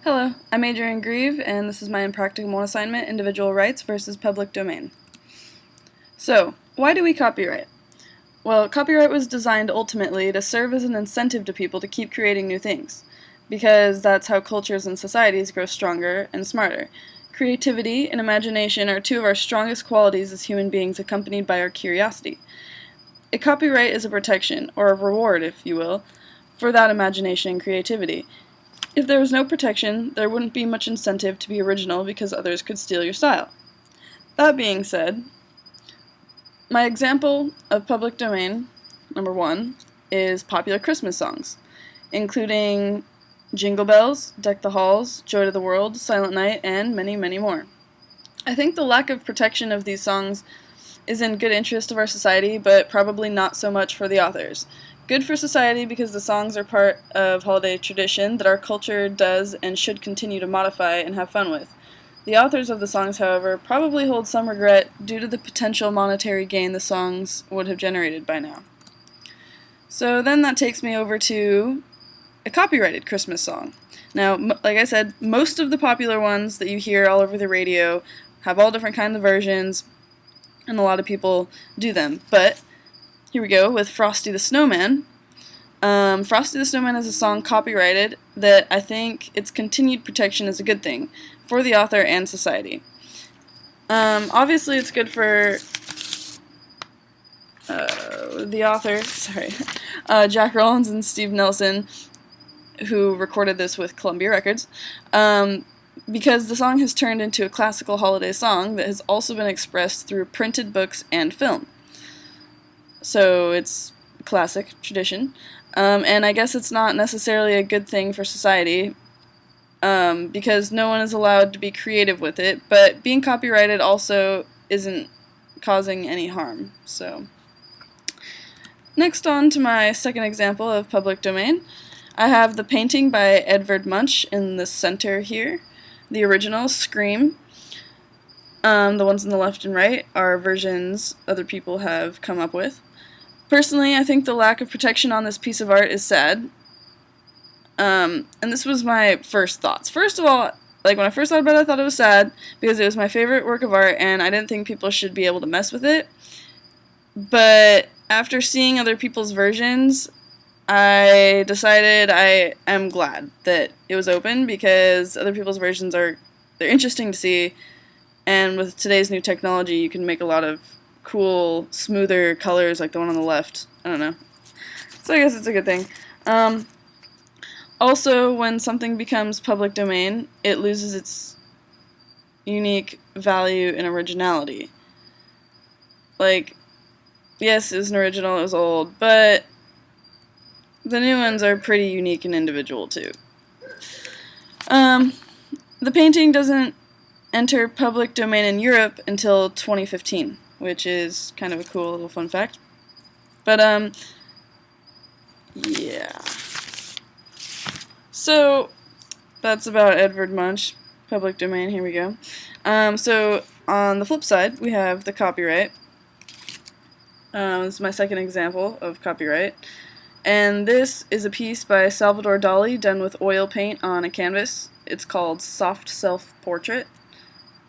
Hello, I'm Adrian Grieve, and this is my Impractical assignment, Individual Rights versus Public Domain. So, why do we copyright? Well, copyright was designed ultimately to serve as an incentive to people to keep creating new things, because that's how cultures and societies grow stronger and smarter. Creativity and imagination are two of our strongest qualities as human beings, accompanied by our curiosity. A copyright is a protection, or a reward, if you will, for that imagination and creativity. If there was no protection, there wouldn't be much incentive to be original because others could steal your style. That being said, my example of public domain, number one, is popular Christmas songs, including Jingle Bells, Deck the Halls, Joy to the World, Silent Night, and many, many more. I think the lack of protection of these songs is in good interest of our society, but probably not so much for the authors. Good for society because the songs are part of holiday tradition that our culture does and should continue to modify and have fun with. The authors of the songs, however, probably hold some regret due to the potential monetary gain the songs would have generated by now. So then that takes me over to a copyrighted Christmas song. Now, like I said, most of the popular ones that you hear all over the radio have all different kinds of versions, and a lot of people do them, but here we go with Frosty the Snowman. Frosty the Snowman is a song copyrighted that I think its continued protection is a good thing for the author and society. Obviously, it's good for the author, Jack Rollins and Steve Nelson, who recorded this with Columbia Records, because the song has turned into a classical holiday song that has also been expressed through printed books and film. So it's classic tradition, and I guess it's not necessarily a good thing for society, because no one is allowed to be creative with it, but being copyrighted also isn't causing any harm. So, next on to my second example of public domain, I have the painting by Edvard Munch in the center here, the original Scream. The ones on the left and right are versions other people have come up with. Personally, I think the lack of protection on this piece of art is sad. And this was my first thoughts. First of all, when I first thought about it, I thought it was sad because it was my favorite work of art and I didn't think people should be able to mess with it. But after seeing other people's versions, I decided I am glad that it was open because other people's versions they're interesting to see, and with today's new technology, you can make a lot of cool, smoother colors like the one on the left. I don't know. So I guess it's a good thing. Also, when something becomes public domain, it loses its unique value and originality. Yes, it was an original, it was old, but the new ones are pretty unique and individual too. The painting doesn't enter public domain in Europe until 2015, which is kind of a cool little fun fact. But, yeah. So, that's about Edvard Munch, public domain, here we go. So, on the flip side, we have the copyright. This is my second example of copyright. And this is a piece by Salvador Dali done with oil paint on a canvas. It's called Soft Self-Portrait.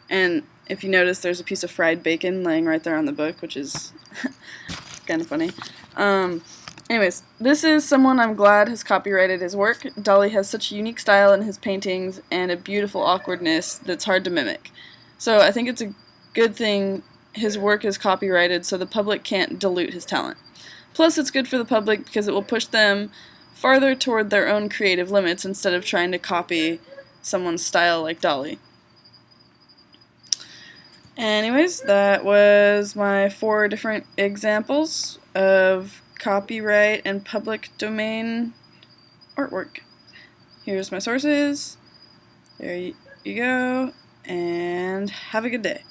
And if you notice, there's a piece of fried bacon laying right there on the book, which is kind of funny. Anyways, this is someone I'm glad has copyrighted his work. Dali has such a unique style in his paintings and a beautiful awkwardness that's hard to mimic. So I think it's a good thing his work is copyrighted so the public can't dilute his talent. Plus, it's good for the public because it will push them farther toward their own creative limits instead of trying to copy someone's style like Dali. Anyways, that was my 4 different examples of copyright and public domain artwork. Here's my sources. There you go, and have a good day.